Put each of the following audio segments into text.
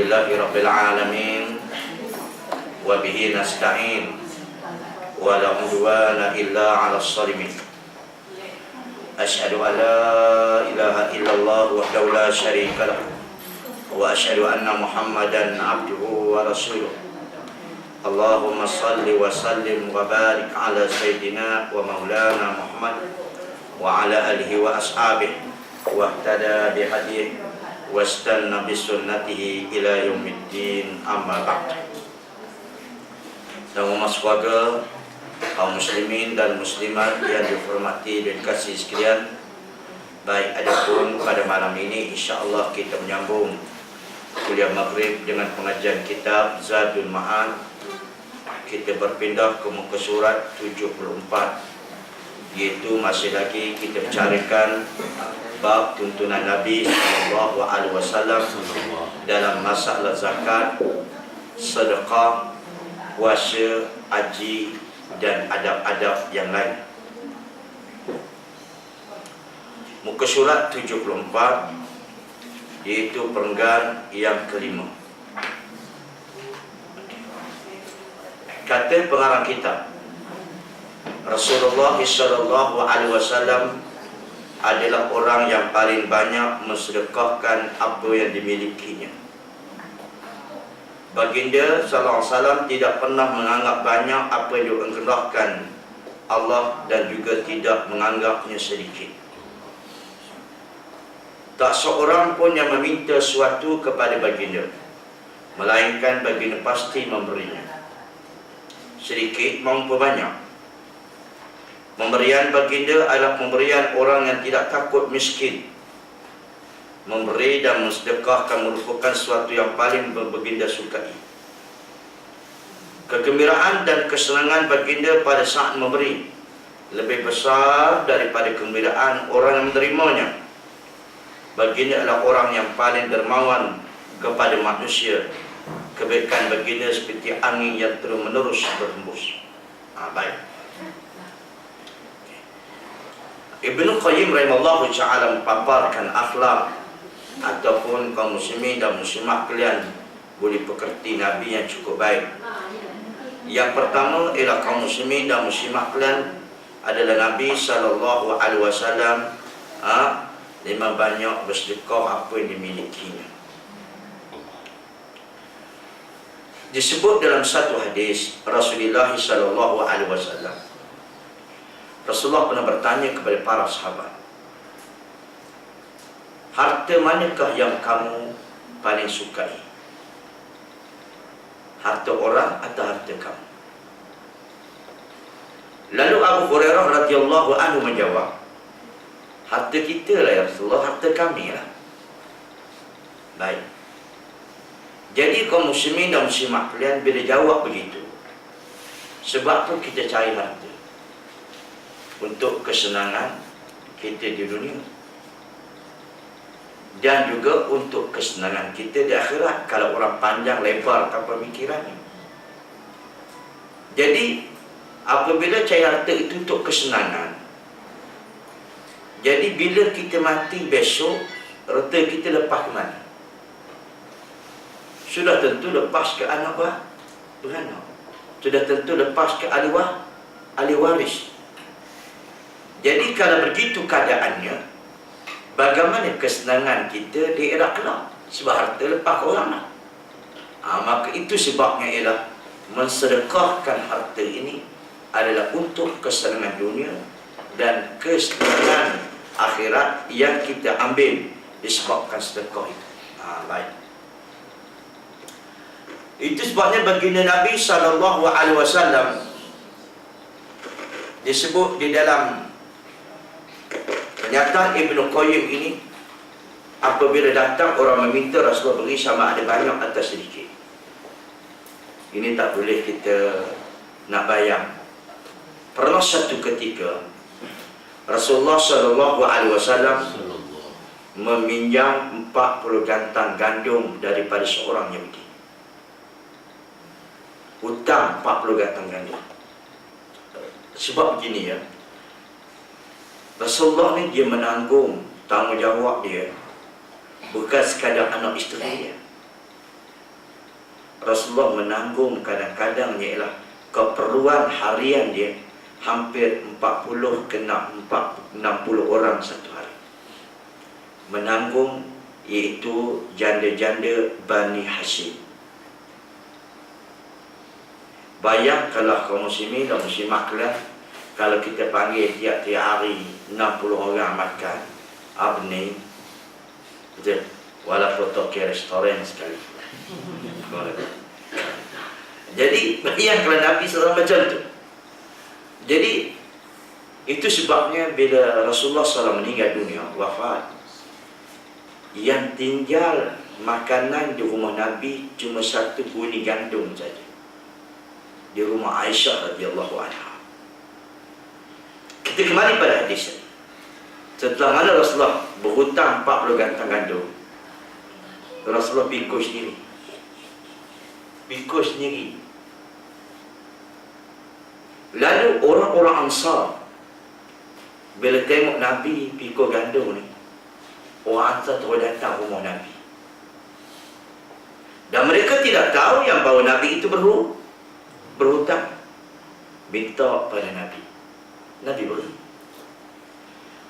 Alhamdulillahi Rabbil Alamin. Wa bihi nasta'in. Wa la udwana illa 'alal zalimin. Asyhadu an la ilaha illallah wahdahu la syarika lahu. Wa asyhadu anna Muhammadan 'abduhu wa rasuluh. Allahumma salli wa sallim wa barik ala sayyidina wa maulana Muhammad wa ala alihi wa ashabihi wa ihtada bihadihi wastanna bisunnatihi ila yaumiddin, amma ba'd. Dan umat keluarga, kaum muslimin dan muslimat yang dihormati dan dikasihi sekalian, baik adapun pada malam ini insyaallah kita menyambung kuliah maghrib dengan pengajian kitab Zadul Ma'ad. Kita berpindah ke muka surat 74, iaitu masih lagi kita bicarakan bab tuntunan Nabi SAW dalam masalah zakat, sedekah, puasa, haji dan adab-adab yang lain. Muka surat 74 iaitu perenggan yang kelima. Kata pengarang kitab, Rasulullah SAW adalah orang yang paling banyak mensedekahkan apa yang dimilikinya. Baginda SAW tidak pernah menganggap banyak apa yang dikerahkan Allah dan juga tidak menganggapnya sedikit. Tak seorang pun yang meminta sesuatu kepada baginda, melainkan baginda pasti memberinya, sedikit maupun banyak. Pemberian baginda adalah pemberian orang yang tidak takut miskin. Memberi dan mensedekahkan merupakan sesuatu yang paling baginda sukai. Kegembiraan dan kesenangan baginda pada saat memberi lebih besar daripada kegembiraan orang yang menerimanya. Baginda adalah orang yang paling dermawan kepada manusia. Kebaikan baginda seperti angin yang terus menerus berhembus. Baik. Ibnu Qayyim rahimahullah ta'ala mempaparkan akhlak ataupun kaum muslimin dan muslimat kalian boleh pekerti Nabi yang cukup baik. Yang pertama ialah kaum muslimin dan muslimat kalian adalah Nabi SAW memang banyak bersedekah apa yang dimilikinya. Disebut dalam satu hadis Rasulullah SAW, Rasulullah pernah bertanya kepada para sahabat, harta manakah yang kamu paling sukai? Harta orang atau harta kamu? Lalu Abu Hurairah radhiyallahu anhu menjawab, harta kita lah ya Rasulullah, harta kami lah. Baik. Jadi kaum muslimin dan muslimat kalian bila jawab begitu, sebab tu kita cari harta untuk kesenangan kita di dunia dan juga untuk kesenangan kita di akhirat kalau orang panjang lebar kapal pemikirannya. Jadi apabila cari harta itu untuk kesenangan, jadi bila kita mati besok, harta kita lepas ke mana? Sudah tentu lepas ke anak beranak, sudah tentu lepas ke ahli waris. Jadi kalau begitu keadaannya, bagaimana kesenangan kita di akhirat kelak? Sebab harta lepas ke orang lah. Maka itu sebabnya ialah mensedekahkan harta ini adalah untuk kesenangan dunia dan kesenangan akhirat yang kita ambil disebabkan sedekah itu. Baik. Itu sebabnya baginda Nabi SAW disebut di dalam pernyataan Ibnu Qayyim ini, apabila datang orang meminta Rasulullah beri sama ada banyak atau sedikit. Ini tak boleh kita nak bayang. Pernah satu ketika Rasulullah SAW meminjam 40 gantang gandum daripada seorang Yahudi. Hutang 40 gantang gandum. Sebab begini ya, Rasulullah ni dia menanggung tanggungjawab dia bukan sekadar anak isteri dia. Rasulullah menanggung kadang-kadang ialah keperluan harian dia hampir 40 ke 60 orang satu hari. Menanggung iaitu janda-janda Bani Hashim. Bayang kalau kaum muslimin dan muslimat kelas, kalau kita panggil tiap-tiap hari 60 orang makan, apa ni? Betul? Walaupun toke restoran sekali. Jadi bayang kalau Nabi SAW macam tu. Jadi itu sebabnya bila Rasulullah SAW meninggal dunia, wafat, yang tinggal makanan di rumah Nabi cuma satu guni gandum saja, di rumah Aisyah radhiyallahu anha. Kita kembali pada hadis ini. Setelah mana Rasulullah berhutang 40 gantang gandum, Rasulullah pikul sendiri. Pikul sendiri. Lalu orang-orang Ansar bila tengok Nabi pikul gandum ni, orang Ansar terus datang rumah Nabi. Dan mereka tidak tahu yang bahawa Nabi itu berhutang. Minta pada Nabi. Nabi beri.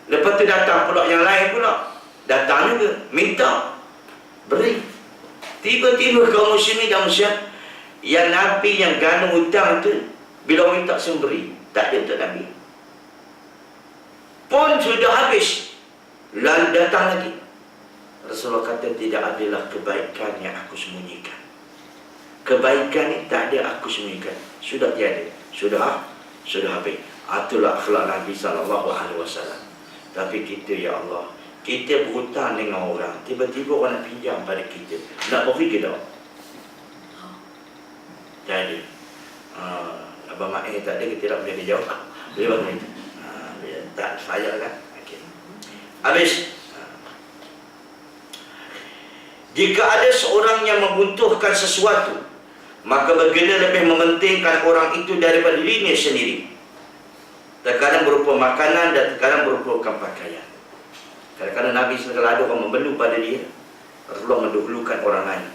Lepas tu datang pula yang lain pula. Datang juga. Minta. Beri. Tiba-tiba kaum muslimin dan muslimat yang Nabi yang gandum hutang tu, bila minta semua beri. Tak ada untuk Nabi. Pun sudah habis. Lalu datang lagi. Rasulullah kata tidak adalah kebaikan yang aku sembunyikan. Kebaikan ni tak ada aku sembunyikan. Sudah tiada. Sudah habis. Itulah akhlak Nabi SAW. Tapi kita, ya Allah, kita berhutang dengan orang, tiba-tiba orang nak pinjam pada kita, nak beri ke tak? Jadi Abang Mak tak ada, kita tak boleh dijawab. Boleh bang itu? Tak saya kan? Okay. Habis. Jika ada seorang yang membutuhkan sesuatu, maka baginda lebih mementingkan orang itu daripada dirinya sendiri. Terkadang berupa makanan dan terkadang berupa pakaian. Kadang-kadang Nabi SAW ada orang membelu pada dia, Rasulullah mendahulukan orang lain.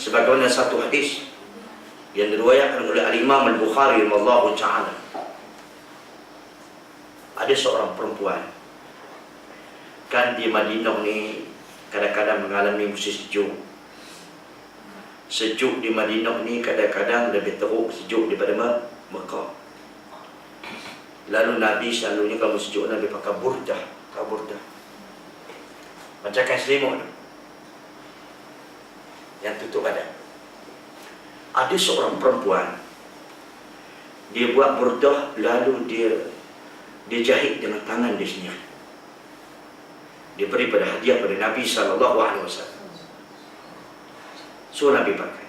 Sebagaimana satu hadis yang diriwayatkan oleh Al-Imam Al-Bukhari radhiyallahu ta'ala. Ada seorang perempuan, kan di Madinah ni kadang-kadang mengalami musim sejuk. Sejuk di Madinah ni kadang-kadang lebih teruk sejuk daripada Mekah. Lalu Nabi selalunya kalau sejuk Nabi pakai burdah. Macam kain selimut yang tutup badan. Ada seorang perempuan, dia buat burdah, lalu dia jahit dengan tangan dia sendiri. Dia beri pada hadiah pada Nabi SAW. So Nabi pakai.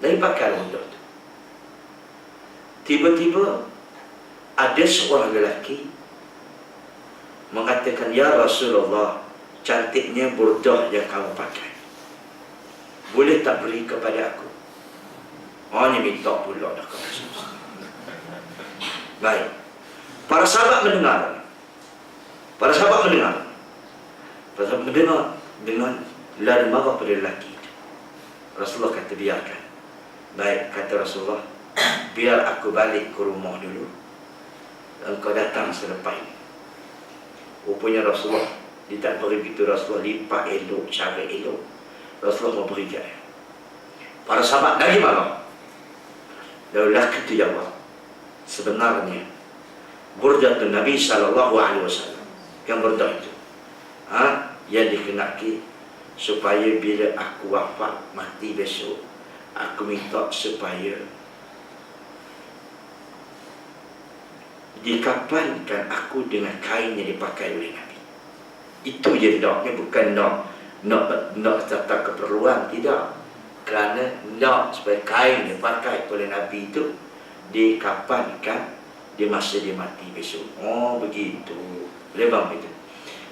Nabi pakai burdah tu. Tiba-tiba ada seorang lelaki mengatakan, ya Rasulullah, cantiknya burdah yang kamu pakai, boleh tak beri kepada aku? Hanya minta pula dah kepada Rasulullah. Baik. Para sahabat mendengar. Dengan lalu marah pada lelaki itu. Rasulullah kata biarkan. Baik, kata Rasulullah, biar aku balik ke rumah dulu, engkau datang selepas ini. Rupanya Rasulullah, dia tak beri begitu. Rasulullah lipat elok, cara elok. Rasulullah mau beri jaya. Para sahabat lagi marah. Lalu lelaki itu jawab, sebenarnya burdah Nabi SAW, yang burdah itu yang dikenaki supaya bila aku wafat, mati besok, aku minta supaya dikapankan aku dengan kain yang dipakai oleh Nabi. Itu je naknya, bukan nak serta keperluan, tidak. Kerana nak supaya kain yang dipakai oleh Nabi itu dikapankan di masa dia mati besok. Oh begitu. Boleh bang itu.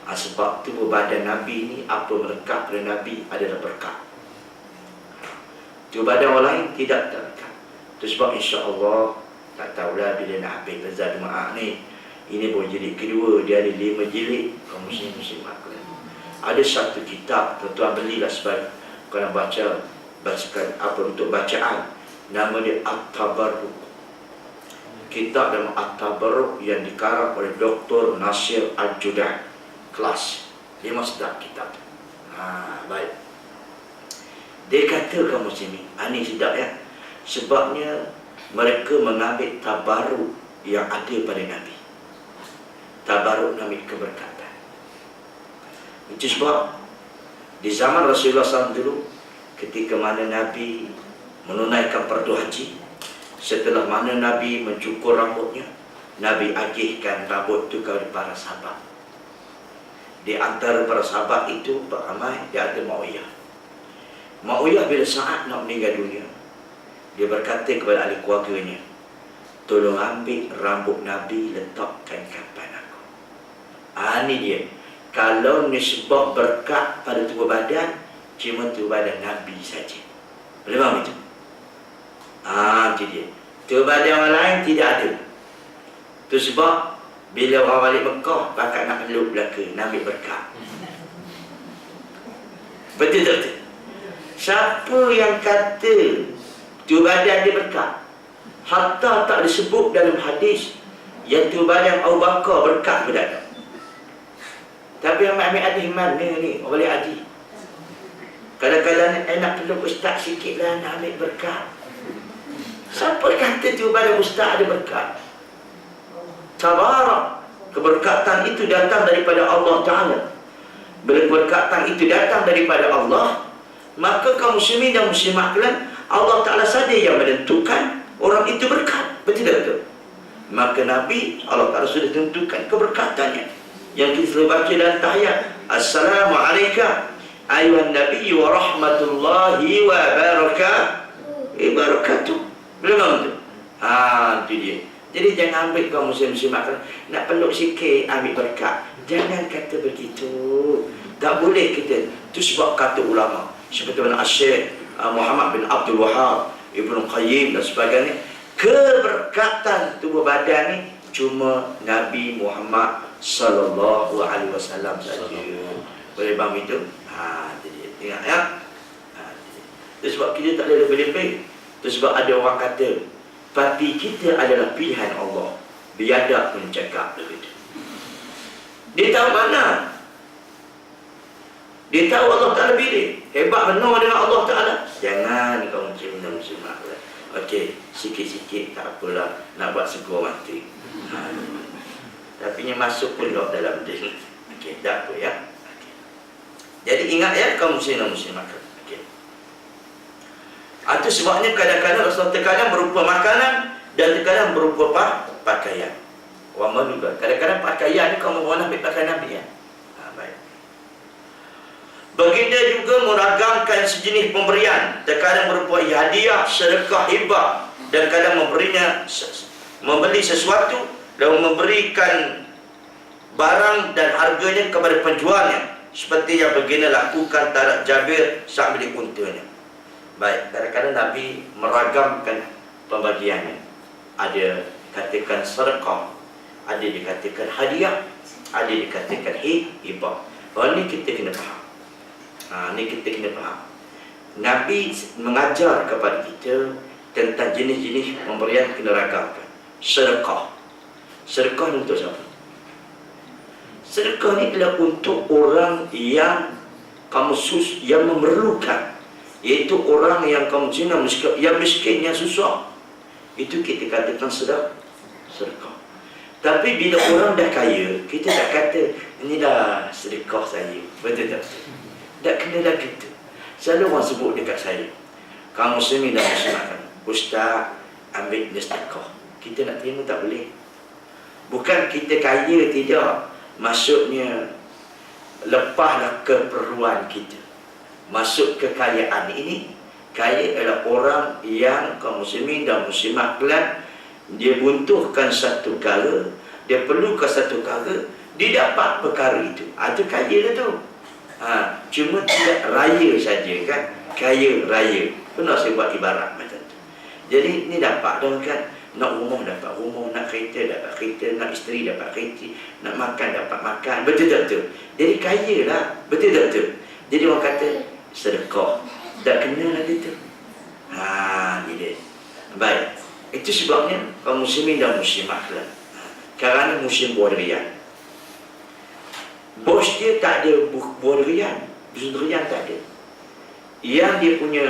Sebab tu badan Nabi ni, apa melekat pada Nabi adalah berkat. Tu badan orang lain tidak terlekat. Itu sebab insya-Allah, tak tahulah bila nak habis Bazar Jumaat ni. Ini baru jilid kedua, dia ada 5 jilid. Kaum muslimat. Ada satu kitab, tuan-tuan belilah sebab kalau baca untuk bacaan. Nama dia At-Tabarruk. Kitab nama At-Tabarruk yang dikarang oleh Dr. Nasir Al-Judah. Kelas 5 sedap kitab. Baik. Dia kata kaum muslimin, ini sedap ya. Sebabnya mereka mengambil tabarruk yang ada pada Nabi. Tabarruk Nabi keberkatan. Itu sebab di zaman Rasulullah SAW dulu, ketika mana Nabi menunaikan fardu haji, setelah mana Nabi mencukur rambutnya, Nabi agihkan rambut itu kepada para sahabat. Di antara para sahabat itu beramai, dia ada Muawiyah. Muawiyah bila saat nak meninggal dunia, dia berkata kepada ahli keluarganya, tolong ambil rambut Nabi, letakkan kapan aku. Ini dia. Kalau nisbah berkat pada tubuh badan, cuma tubuh badan Nabi saja. Boleh faham itu? Itu dia. Tubuh badan orang lain tidak ada. Itu sebab bila orang balik Mekah, bakal nak peluk belaka, Nabi berkat. Betul tak? Siapa yang kata tubuh badan dia berkat? Hatta tak disebut dalam hadis yang tubuh badan Abu Bakar berkat berada. Tapi yang ambil hadis mana ni? Orang boleh hadis. Kadang-kadang nak peluk ustaz sikit lah, nak ambil berkat. Siapa kata tubuh badan ustaz ada berkat? Tabarak. Keberkatan itu datang daripada Allah Ta'ala. Bila keberkatan itu datang daripada Allah, maka kaum muslimin dan muslimat kalian, Allah Ta'ala saja yang menentukan orang itu berkat. Betul tak? Maka Nabi, Allah Ta'ala sudah tentukan keberkatannya. Yang kita baca dalam tahiyat, Assalamualaikum ayuhan Nabi wa rahmatullahi wa barakatuh. Belum tu? Itu dia. Jadi jangan ambil kaum muslim-muslimat nak peluk sikit ambil berkat. Jangan kata begitu. Tak boleh kita. Itu sebab kata ulama seperti mana Syekh Muhammad bin Abdul Wahab, Ibnu Qayyim dan sebagainya, keberkatan tubuh badan ni cuma Nabi Muhammad sallallahu alaihi wasallam saja. Boleh faham itu? Jadi ingat ya. Itu sebab kita tak boleh lebih-lebih. Itu sebab ada orang kata tapi kita adalah pilihan Allah. Biadab pun cakap begitu. Dia tahu mana? Dia tahu Allah Ta'ala pilih. Hebat benar dengan Allah Ta'ala. Jangan kau muslim-muslimat. Okey, sikit-sikit tak apalah. Nak buat segera mati. Tapi yang masuk pun dalam dia. Okey, tak apa ya. Okay. Jadi ingat ya kaum muslim-muslimat. Itu sebabnya kadang-kadang Rasulullah terkadang berupa makanan dan terkadang berupa pakaian. Wama juga. Kadang-kadang pakaian ni kamu boleh ambil pakaian Nabi ya. Baik. Baginda juga meragamkan sejenis pemberian. Terkadang berupa hadiah, sedekah, hibah, dan kadang membeli sesuatu dan memberikan barang dan harganya kepada penjualnya, seperti yang baginda lakukan terhadap Jabir saat milik untanya. Baik, kadang-kadang Nabi meragamkan pembagiannya. Ada katakan sedekah, ada dikatakan hadiah, ada dikatakan hibah. Ini kita kena faham. Ini kita kena faham. Nabi mengajar kepada kita tentang jenis-jenis pemberian kena ragamkan. Sedekah. Sedekah untuk siapa? Sedekah ni adalah untuk orang yang yang memerlukan. Iaitu orang yang kaum muslim yang miskin, yang susah. Itu kita katakan sedekah. Tapi bila orang dah kaya, kita tak kata ini dah sedekah saya. Betul tak? Tak kena lagi tu. Selalu orang sebut dekat saya, kaum muslimin dan muslimat, ustaz ambil sedekah. Kita nak terima tak boleh. Bukan kita kaya, tidak. Maksudnya lepaslah keperluan kita. Masuk kekayaan ini, kaya adalah orang yang kaum muslimin dan muslimat kalian, dia butuhkan satu perkara, dia perlukan satu perkara, dia dapat perkara itu. Itu kaya dah tu. Cuma tidak raya saja kan, kaya raya. Pernah saya buat ibarat macam tu. Jadi ni dapat dah kan, nak rumah dapat rumah, nak kereta dapat kereta, nak isteri dapat kereta, nak makan dapat makan. Betul tak betul? Jadi kaya lah. Betul tak betul? Jadi orang kata sedekah, tak kena lagi tu. Itu sebabnya kaum muslimin dan muslimat lah. Kerana musim buah durian, bos dia tak ada buah durian, buah durian tak ada. Yang dia punya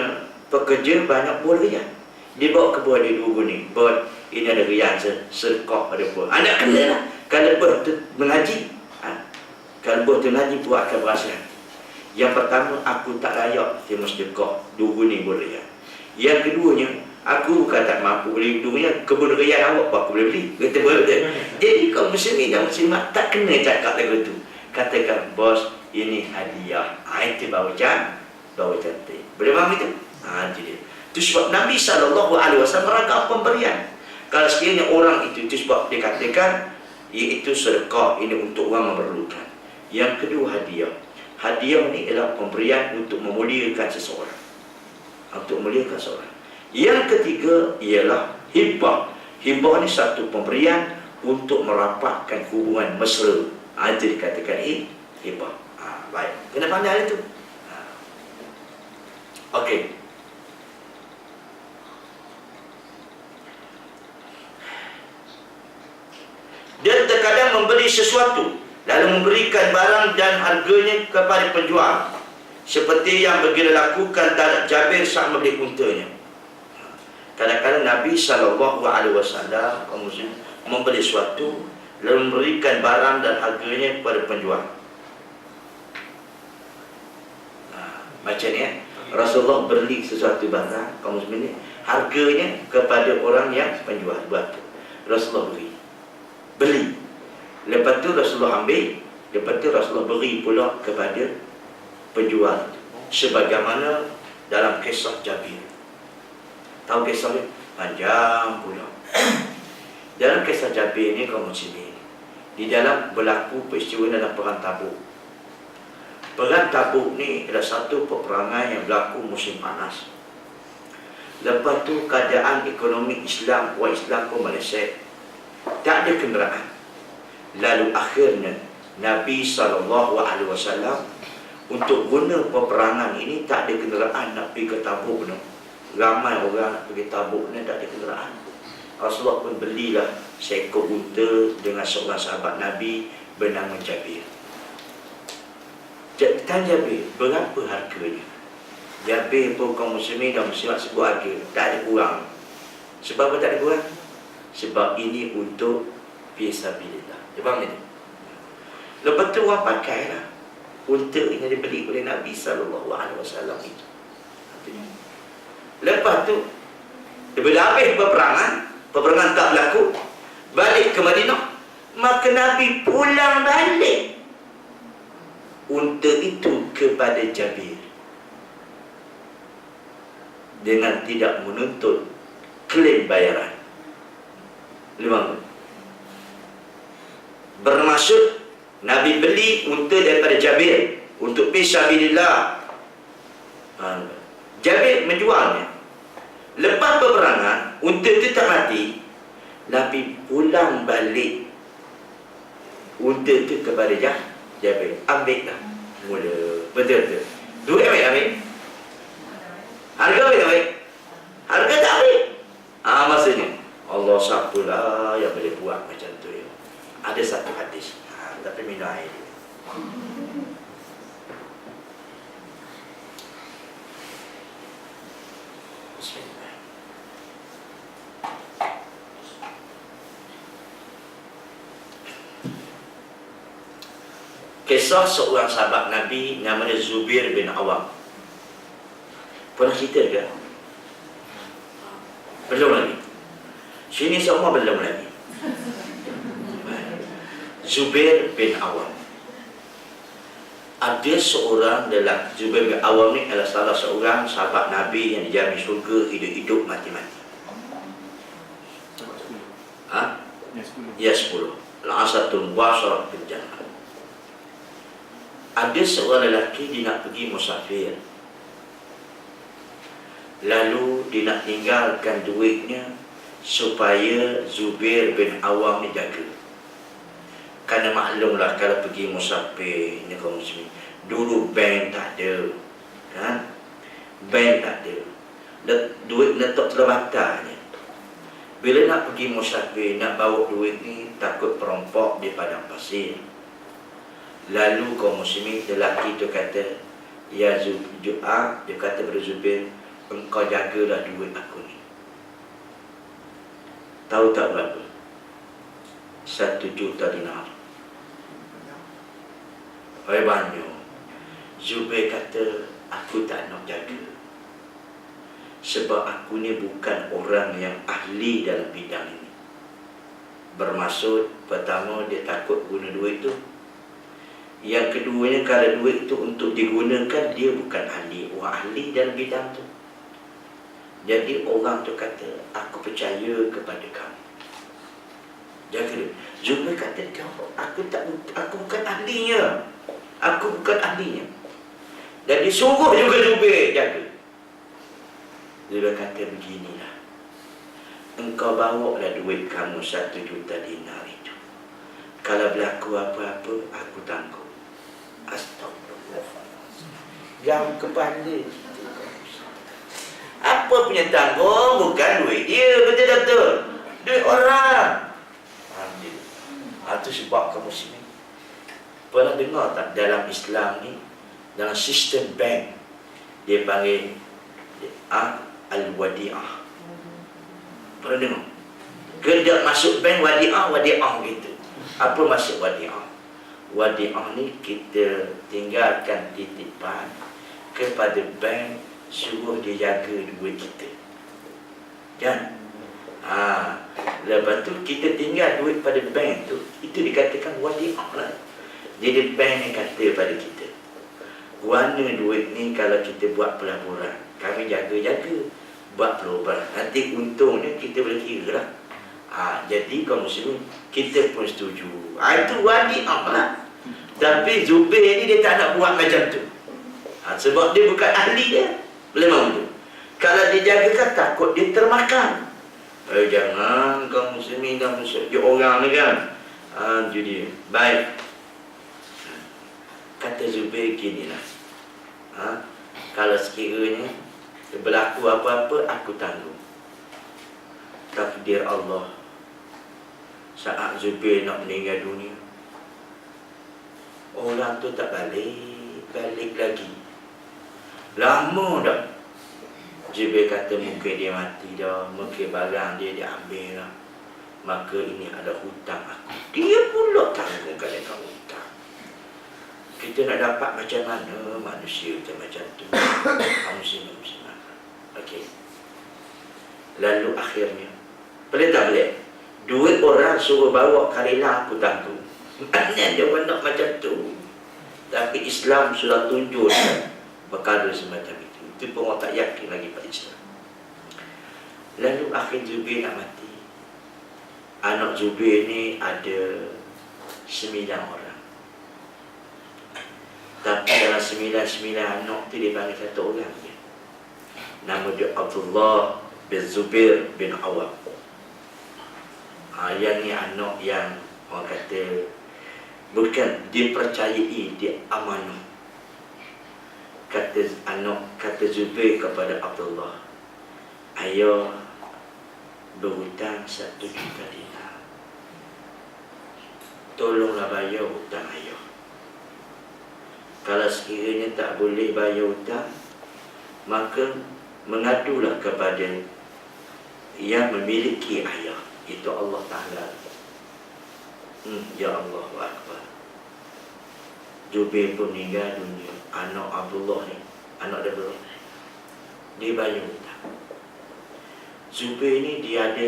pekerja banyak buah durian. Dia bawa ke buah dia 2 gunting. Buat ini ada durian serkok ada buah. Anda kena lah. Kalau buah tu mengaji, kalau buah tu mengaji, buah akan berhasil. Yang pertama, aku tak layak dia mesti kok 2 gunting buah durian. Yang keduanya, aku bukan tak mampu beli dunia, kebun durian awak apa aku boleh beli. Kata betul. Jadi kaum muslimin dan muslimat tak kena cakap lagu tu. Katakan, bos, ini hadiah. Itu baru cantik. Boleh faham itu? Itu dia. Itu sebab Nabi SAW merangkap pemberian. Kalau sekiranya orang itu sebab dia katakan, iaitu sedekah, ini untuk orang memerlukan. Yang kedua, hadiah. Hadiah ni ialah pemberian untuk memuliakan seseorang. Untuk memuliakan seseorang. Yang ketiga ialah hibah. Hibah ni satu pemberian untuk merapatkan hubungan mesra. Itu dikatakan hibah. Baik. Kena pandai itu. Okey. Dia terkadang membeli sesuatu, lalu memberikan barang dan harganya kepada penjual, seperti yang begini lakukan terhadap Jabir saat membeli untanya. Kadang-kadang Nabi SAW membeli sesuatu, lalu memberikan barang dan harganya kepada penjual. Macam ni Rasulullah beli sesuatu barang, kaum muslimin, harganya kepada orang yang penjual. Buat Rasulullah beli. Lepas tu Rasulullah ambil, lepas tu Rasulullah beri pula kepada penjual. Sebagaimana dalam kisah Jabir. Tahu kisah ni? Panjang pula. Dalam kisah Jabir ni kaum muslimin, di dalam berlaku peristiwa dalam perang Tabuk. Perang Tabuk ni adalah satu peperangan yang berlaku musim panas. Lepas tu keadaan ekonomi Islam, orang Islam pun meleset. Tak ada kenderaan. Lalu akhirnya Nabi SAW untuk guna peperangan ini tak ada kenderaan nak pergi ke Tabuk ni. Ramai orang nak pergi Tabuk ni tak ada kenderaan. Rasulullah pun belilah seekor unta dengan seorang sahabat Nabi bernama Jabir. Tanya Jabir, berapa harganya? Jabir pun kaum muslimin dan muslimat sebut harga, tak ada kurang. Sebab apa tak ada kurang? Sebab ini untuk fisabilillah. Dia faham itu? Lepas tu orang pakailah unta yang dibeli oleh Nabi SAW itu. Lepas tu bila habis peperangan tak berlaku, balik ke Madinah, maka Nabi pulang balik unta itu kepada Jabir dengan tidak menuntut klaim bayaran. Lima. Bermaksud Nabi beli unta daripada Jabir untuk fisabilillah. Jabir menjualnya. Lepas peperangan, unta itu tak mati. Nabi pulang balik unta itu kepada Jabir. Ambil lah mula. Betul-betul. Duit ambil. Harga ambil. Harga tak ambil. Maksudnya Allah siapalah yang boleh buat macam tu ya. Ada satu hadis, tapi minum air dia. Bismillah. Kisah seorang sahabat Nabi namanya Zubair bin Awam. Pernah cerita ke? Belum lagi. Sini semua belum lagi. Zubair bin Awam. Ada seorang dalam Zubair bin Awam ni adalah salah seorang sahabat Nabi yang dijamin syurga hidup-hidup mati-mati. Ya 10. Al-Asatul Mubasyarah bil Jannah. Ada seorang lelaki dia nak pergi musafir. Lalu dia nak tinggalkan duitnya supaya Zubair bin Awam ni jaga. Kerana maklumlah kalau pergi musafir ni kaum muslimin, dulu bank tak ada, kan? Bank tak ada. Duit letak terbatas je. Bila nak pergi musafir, nak bawa duit ni, takut perampok di padang pasir. Lalu kaum muslimin, lelaki tu kata, ya Zu'ab, dia kata kepada Zubair, engkau jagalah duit aku ni. Tahu tak berapa? 1 juta dinar. Banyak. Zubair kata, aku tak nak jaga. Sebab aku ni bukan orang yang ahli dalam bidang ini. Bermaksud, pertama dia takut guna duit tu. Yang keduanya, kalau duit itu untuk digunakan, dia bukan ahli, orang ahli dalam bidang tu. Jadi orang tu kata, aku percaya kepada kamu. Jaga dia. Zubair kata, aku bukan ahlinya. Aku bukan ahlinya. Dan disuruh juga Zubair jaga. Zubair kata, beginilah. Engkau bawa lah duit kamu 1 juta dinar itu. Kalau berlaku apa-apa, aku tanggung. Astagfirullahaladzim. Jam kepala. Apa punya tanggung? Bukan duit dia, betul-betul. Duit orang. Itu sebab kamu sini. Pernah dengar tak dalam Islam ni, dalam sistem bank, dia panggil Al-Wadi'ah. Pernah dengar? Kerja masuk bank wadi'ah gitu. Apa maksud wadi'ah? Wadi'ah ni kita tinggalkan titipan kepada bank, suruh dia jaga duit kita. Kan? Lepas tu kita tinggal duit pada bank tu, itu dikatakan wadi'ah lah. Jadi bank ni kata pada kita, guna duit ni kalau kita buat pelaburan, kami jaga-jaga buat pelaburan. Nanti untungnya kita boleh kira lah. Jadi kaum muslimin, kita pun setuju. Itu wadi'ah lah. Tapi Zubair ni dia tak nak buat macam tu. Sebab dia bukan ahli dia. Boleh mahu tu. Kalau dia jagakan, takut dia termakan. Jangan kaum muslimin dah masuk je orang ni kan. Jadi baik. Kata Zubair ginilah. Kalau sekiranya berlaku apa-apa, aku tanggung. Takdir Allah. Saat Zubair nak meninggal dunia, orang tu tak balik lagi. Lama dah. Zubair kata mungkin dia mati dah, mungkin barang dia diambil lah. Maka ini ada hutang aku. Dia pula tanggung kalau kau hutang. Kita nak dapat macam mana manusia macam tu. Muslim-muslim. Okey. Lalu akhirnya, boleh tak boleh? Duit orang suruh bawa karela, aku tanggung. Maknanya dia nak macam tu. Tapi Islam sudah tunjuk perkara semacam itu. Itu pun orang tak yakin lagi pada Islam. Lalu akhir Zubair nak mati. Anak Zubair ni ada 9 orang. Tapi dalam 9 anak tu dia panggil 1 orang je. Nama dia Abdullah bin Zubair bin Awam. Yang ni anak yang orang kata bukan dipercayai, dia amanah. Kata Zubair kepada Abdullah, ayah berhutang 1 juta dinar. Tolonglah bayar hutang ayah. Kalau sekiranya tak boleh bayar hutang, maka mengadulah kepada yang memiliki ayah, itu Allah Ta'ala. Ya Allah Akbar. Zubair pun meninggal dunia. Anak Abdullah ni, anak dia belum, dia bayar hutang. Zubair ni dia ada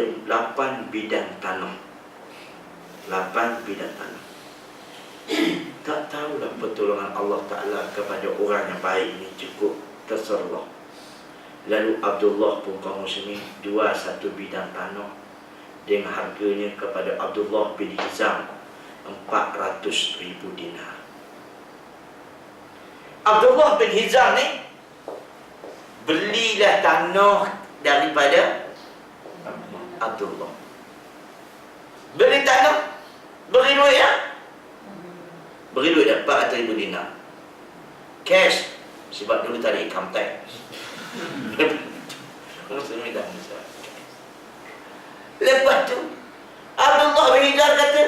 8 bidang tanah. 8 bidang tanah. Tak tahulah pertolongan Allah Ta'ala kepada orang yang baik ni cukup terserlah. Lalu Abdullah pun kaum muslimin jual 1 bidang tanah dengan harganya kepada Abdullah bin Hizam 400,000 dinar. Abdullah bin Hizam ni belilah tanah daripada Abdullah. Beli tanah, beri duit ya. Beri duit dah 400,000 dinar. Cash. Sebab dulu tak ada income tax. Lepas tu Abdullah bin Hidar kata,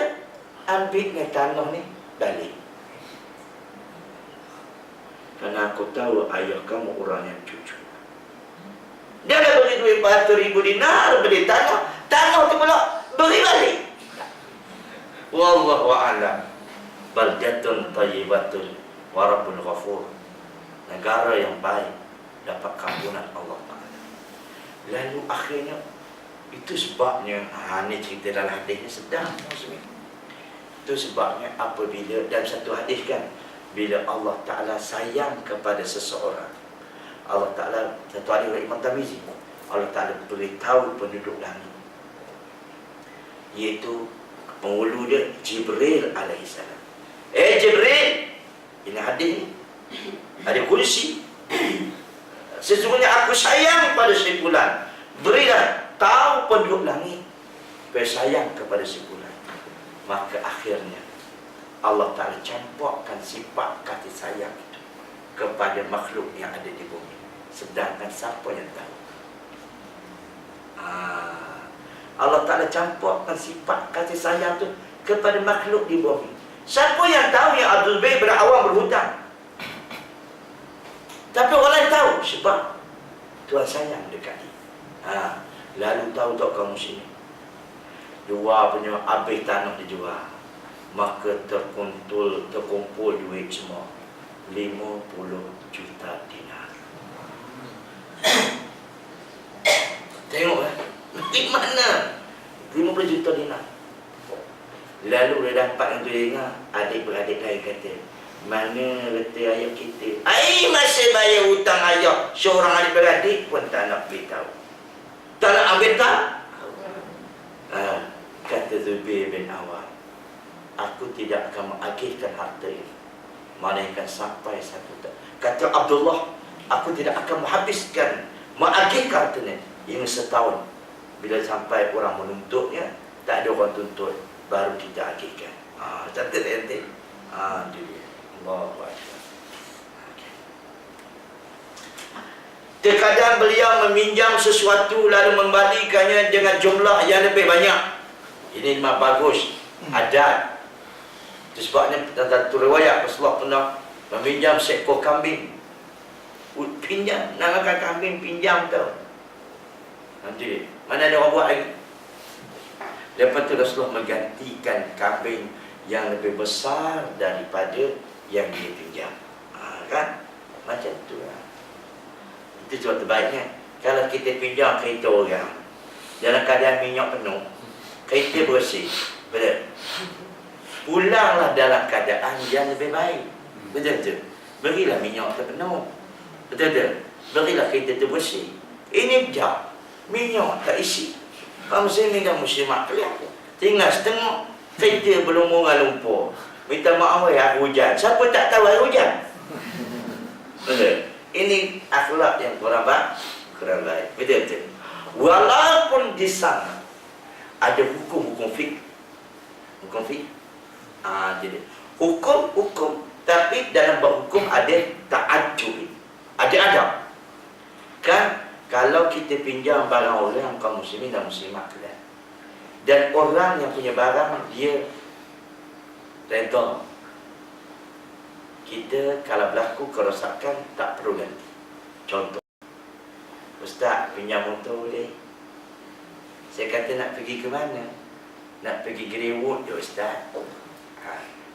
ambil ni tanah ni balik. Kerana aku tahu ayah kamu orang yang jujur. Dia dah beri duit 400,000 dinar, beri tanah. Tanah tu pula beri balik. Wallahu a'lam. Baldatun tayyibatun wa rabbul ghafur. Negara yang baik dapat kampunan Allah Ta'ala. Lalu akhirnya, itu sebabnya, ini cerita dalam hadisnya sedang. Itu sebabnya apabila dalam satu hadis kan, bila Allah Ta'ala sayang kepada seseorang, Allah Ta'ala, satu hadis oleh Imam Tirmizi, Allah Ta'ala beritahu penduduk langit, iaitu penghulu dia Jibril alaihissalam. Jibril, ini hadis ni, hadis kursi, sesungguhnya aku sayang pada si fulan, berilah tahu penduduk langit supaya sayang kepada si fulan. Maka akhirnya Allah Ta'ala campurkan sifat kasih sayang itu kepada makhluk yang ada di bumi. Sedangkan siapa yang tahu? Allah Ta'ala campurkan sifat kasih sayang itu kepada makhluk di bumi. Siapa yang tahu yang Abdul Zubair bin Awam berhutang? Tapi orang lain tahu sebab Tuhan sayang dekat dia. Lalu tahu tak kamu sini, jual punya habis tanah dijual, maka terkumpul duit semua 50 juta dinar. Tengok di mana 50 juta dinar. Lalu dia dapat yang tu, dia ingat adik-beradik lain kata, mana reti ayah kita? Masih bayar hutang ayah. Seorang adik-beradik pun tak nak beritahu, tak nak ambil tak? Kata Zubair bin Awam, aku tidak akan mengagihkan harta ini melainkan sampai satu tahun. Kata Abdullah, aku tidak akan mengagihkan harta ini hingga setahun. Bila sampai orang menuntutnya, tak ada orang tuntut, baru kita agihkan. Catat nanti. Itu dia. Allahu Akbar. Terkadang beliau meminjam sesuatu lalu membalikannya dengan jumlah yang lebih banyak. Ini memang bagus, adat. Itu sebabnya dalam riwayat Rasulullah pernah meminjam seekor kambing. Pinjam, namakan kambing pinjam tau. Nanti mana ada orang buat lagi. Lepas tu Rasulullah menggantikan kambing yang lebih besar daripada yang dia pinjam. Kan? Macam tu lah. Itu sebab terbaiknya, kalau kita pinjam kereta orang dalam keadaan minyak penuh, kereta bersih, betul? Pulanglah dalam keadaan yang lebih baik. Betul-betul. Berilah minyak terpenuh. Betul-betul. Berilah kereta terbersih. Ini jap, minyak tak isi. Kamu sini dan muslimat kalian tinggal setengah, kereta belum murah lumpur. Minta maaf ya, hujan. Siapa tak tahu air hujan? Betul. Ini akhlak yang kurang baik. Betul-betul. Walaupun di sana ada hukum-hukum fiqh. Hukum fiqh. Jadi hukum, tapi dalam bab hukum ada ta'ajjub. Ada adab. Kan kalau kita pinjam barang orang, kaum muslimin dan muslimat kalian, dan orang yang punya barang dia redha, kita kalau berlaku kerosakan tak perlu ganti. Contoh, Ustaz pinjam motor boleh? Saya kata nak pergi ke mana? Nak pergi Greenwood je Ustaz.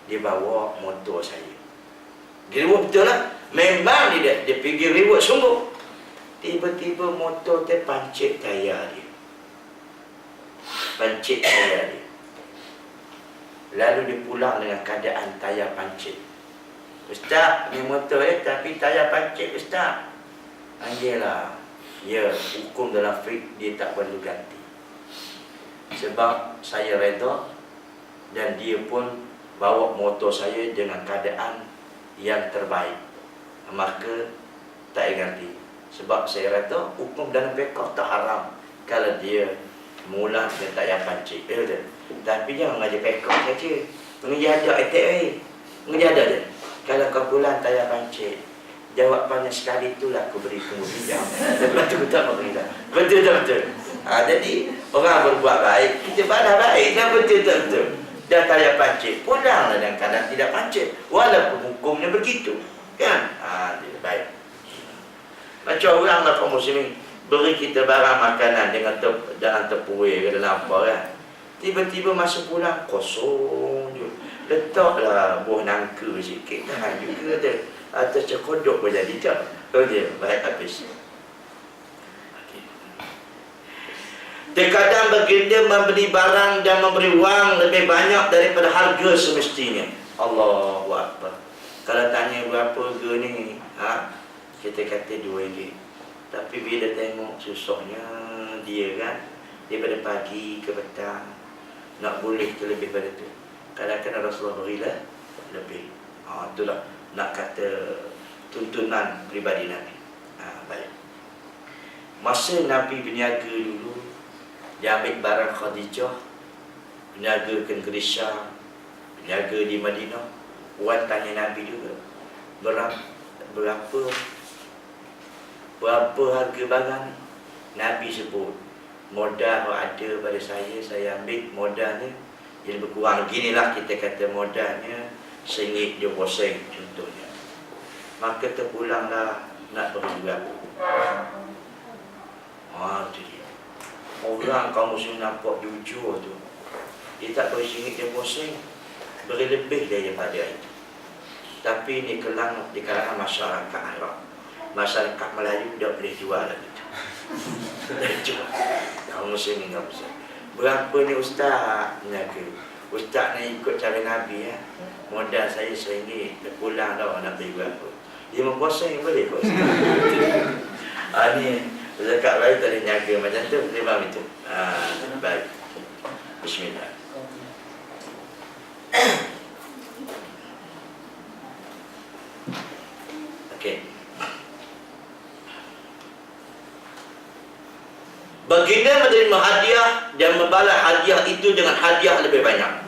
Dia bawa motor saya. Greenwood betul lah. Memang dia pergi Greenwood sungguh. Tiba-tiba motor terpancit tayar dia. Pancit tayar dia. Lalu dia pulang dengan keadaan tayar pancit. Ustaz, ni motor tapi tayar pancit Ustaz. Anjirlah. Ya, hukum dalam fiqh dia tak perlu ganti. Sebab saya redha dan dia pun bawa motor saya dengan keadaan yang terbaik, maka tak payah ganti. Sebab saya rasa hukum dalam fiqh tak haram kalau dia mula dia tak payah pancit. Tapi jangan mengajar fiqh saja. Mengajar ada ITI. Mengajar ada je. Kalau kau pulang tak payah pancit, jawapannya sekali itulah aku beri kamu pinjam. Lepas tu aku tak mau pinjam. Betul. Jadi Orang berbuat baik, kita balas baik. Dan betul-betul. Dah tak payah pancit. Pulanglah dalam keadaan tidak pancit. Walaupun hukumnya begitu. Kan? Baik. Macam orang lah kaum muslimin beri kita barang makanan dengan tepung ke dalam apa kan. Tiba-tiba masa pulang kosong je. Letaklah buah nangka sikit. Tahan juga tu. Atau cekodok pun jadi tak. Dia baik habis. Terkadang baginda memberi barang dan memberi wang lebih banyak daripada harga semestinya. Allahu Akbar. Kalau tanya berapa harga ni, kita kata RM2. Tapi bila tengok susahnya dia kan, daripada pagi ke petang, nak boleh terlebih pada tu. Kadang-kadang Rasulullah berilah lebih. Itulah nak kata tuntunan pribadi Nabi. Baik. Masa Nabi berniaga dulu, dia ambil barang Khadijah, berniagakan ke Syam, berniaga di Madinah. Orang tanya Nabi juga, berapa harga barang? Nabi sebut, modal ada pada saya ambil modalnya. Jadi berkurang ginilah, kita kata modalnya RM1.20 contohnya. Maka terpulanglah nak beri berapa. Itu dia. Orang kaum muslim nampak jujur tu, dia tak beri RM1.20, beri lebih daripada itu. Tapi ni kelang di kalangan masyarakat Arab. Masyarakat Melayu tak boleh jual lagi tu. Tak jual. Kaum muslim ni tak bisa. Berapa ni ustaz? Ustaz nak ikut cara Nabi ya. Modal saya RM1, terpulang dah nak beri berapa. RM50 boleh kok ustaz. Ni zakat baik tak boleh niaga macam tu, boleh faham itu. Baik. Bismillah. Okey. Baginda menerima hadiah dan membalas hadiah itu dengan hadiah lebih banyak.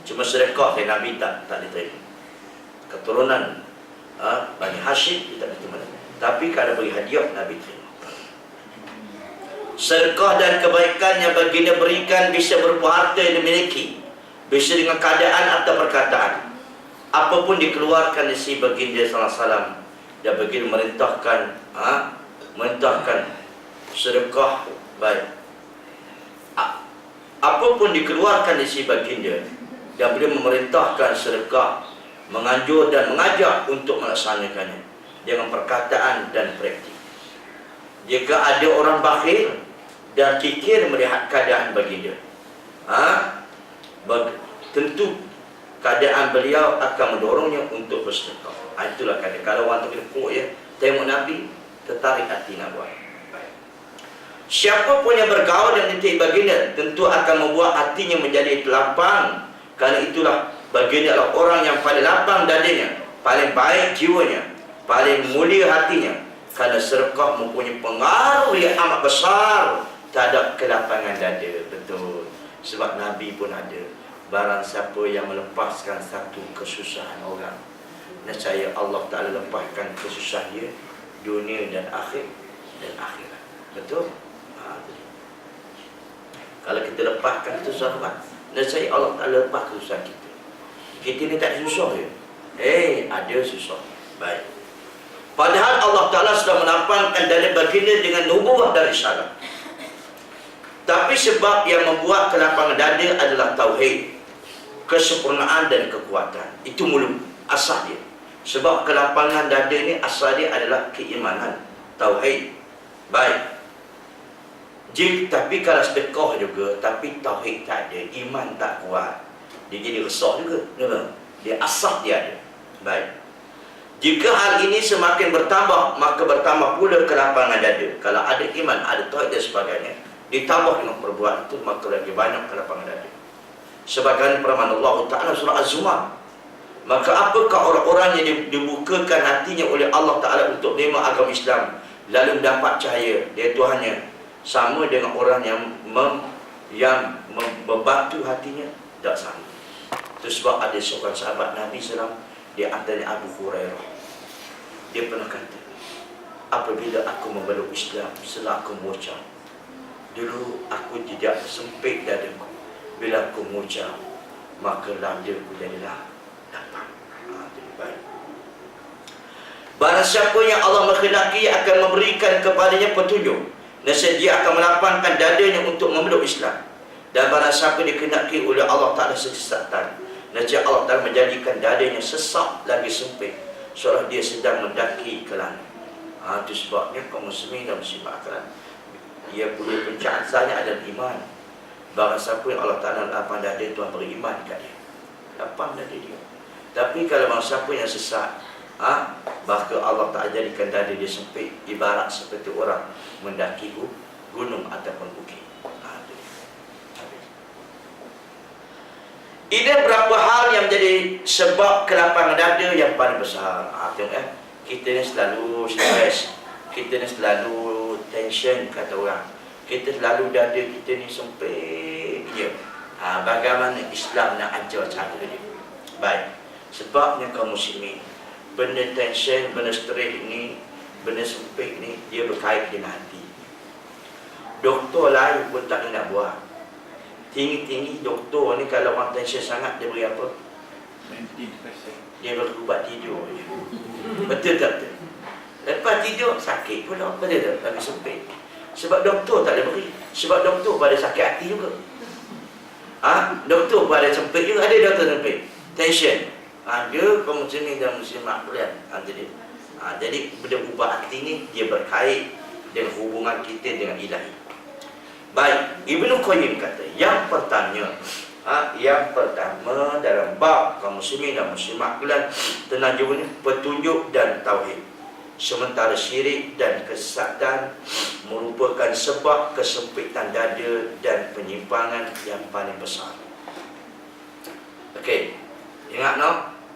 Cuma sedekah dari Nabi tak diterima. Keturunan Bani Hashim dia tak diterima. Tapi kalau beri hadiah Nabi terima. Sedekah dan kebaikan yang baginda berikan bisa berupa harta yang dimiliki, bisa dengan keadaan atau perkataan. Apapun dikeluarkan dari si baginda sallallahu alaihi wasallam, dan baginda merintahkan sedekah baik. Apapun dikeluarkan dari si baginda, dan beliau memerintahkan sedekah, menganjur dan mengajak untuk melaksanakannya dengan perkataan dan praktik. Jika ada orang bakhil dan kikir melihat keadaan baginda, tentu keadaan beliau akan mendorongnya untuk bersedekah. Itulah kata kalau orang terkepuk ya, tengok Nabi, tertarik hati nak buat. Siapa pun yang bergaul dan mencintai baginda tentu akan membuat hatinya menjadi lapang. Kerana itulah baginda adalah orang yang paling lapang dadinya, paling baik jiwanya, paling mulia hatinya. Kerana sedekah mempunyai pengaruh yang amat besar terhadap kelapangan dada. Betul. Sebab Nabi pun ada, barang siapa yang melepaskan satu kesusahan orang, nescaya Allah Ta'ala lepaskan kesusahan dia dunia dan akhirat. Betul? Kalau kita lepaskan kesusahan orang, nescaya Allah Ta'ala lepas kesusahan kita. Kita ni tak susah ya. Ada susah. Baik. Padahal Allah Ta'ala sudah menampakkan dada baginda dengan nubuwah dan risalah. Tapi sebab yang membuat kelapangan dada adalah tauhid, kesempurnaan dan kekuatan. Itu mula asal dia. Sebab kelapangan dada ni asal dia adalah keimanan, tauhid. Baik. Tapi kalau sedekah juga, tapi tauhid tak ada, iman tak kuat, dia jadi resah juga. Dia asal dia ada. Baik. Jika hal ini semakin bertambah, maka bertambah pula kelapangan dada. Kalau ada iman, ada tauhid dan sebagainya, ditambah dengan perbuatan itu, maka lagi banyak kelapangan dada. Sebagaimana firman Allah Ta'ala surah Az-Zumar, maka apakah orang-orang yang dibukakan hatinya oleh Allah Ta'ala untuk menerima agama Islam, lalu mendapat cahaya dari Tuhannya, sama dengan orang yang membantu hatinya? Tak sama. Itu sebab ada seorang sahabat Nabi SAW, dia antaranya Abu Hurairah. Dia pernah kata, apabila aku memeluk Islam, setelah aku mengucap Dulu aku tidak sempit dadaku. Bila aku mengucap, maka dadaku jadilah lapang. Jadi baik. Barang siapa yang Allah menghendaki akan memberikan kepadanya petunjuk, nescaya dia akan melapangkan dadanya untuk memeluk Islam. Dan barang siapa dikehendaki oleh Allah Ta'ala sesatan, nescaya Allah Ta'ala menjadikan dadanya sesak lagi sempit, seolah dia sedang mendaki ke langit. Itu sebabnya kaum muslimin dan muslimat akhirat, dia punya pencahayaan adalah iman. Barang siapa yang Allah Ta'ala lapang dada, Tuhan beriman kat dia, lapang dada dia. Tapi kalau barang siapa yang sesat, maka Allah Ta'ala jadikan dada dia sempit, ibarat seperti orang mendaki gunung ataupun bukit. Ini berapa hal yang menjadi sebab kelapangan dada yang paling besar. Tengok kita ni selalu stres, kita ni selalu tension kata orang, kita selalu dada kita ni sempit je. Bagaimana Islam nak ajar cara dia? Baik, sebabnya kaum muslimin, benda tension, benda stres ni, benda sempit ni, dia berkait dengan hati. Doktor lain pun tak nak buat. Tinggi-tinggi doktor ni kalau orang tension sangat, dia beri apa? Dia beri ubat tidur je. Betul tak betul? Lepas tidur sakit pula, betul tak? Lagi sempit. Sebab doktor tak ada beri. Sebab doktor pada sakit hati juga. Doktor pada sempit juga. Ada doktor sempit, tension. Ada kaum muslimin dan muslimat boleh. Jadi benda ubat hati ni dia berkait dengan hubungan kita dengan ilahi. Baik, Ibnu Qayyim kata, yang pertama dalam bab kaum muslimin dan muslimat bulan tenang juga ni, petunjuk dan tauhid. Sementara syirik dan kesesatan merupakan sebab kesempitan dada dan penyimpangan yang paling besar. Okey, ingat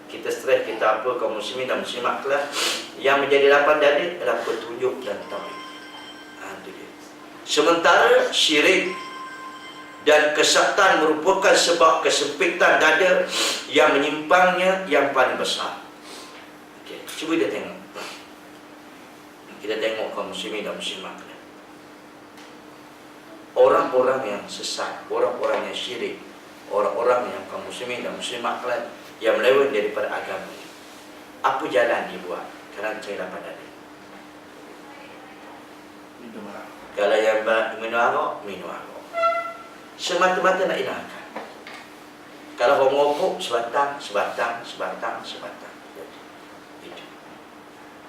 kita stres, kita apa, kaum muslimin dan muslimat bulan, yang menjadi lapang dada adalah petunjuk dan tauhid. Sementara syirik dan kesesatan merupakan sebab kesempitan dada yang menyimpangnya yang paling besar. Okey, cuba kita tengok. Kita tengok kaum muslimin dan muslimat. Orang-orang yang sesat, orang-orang yang syirik, orang-orang yang kaum muslimin dan muslimat yang melawan daripada agama, apa jalan dia buat kerana cari lapang dada? Kalau yang minum arak, semata-mata nak hilangkan. Kalau orang merokok, sebatang.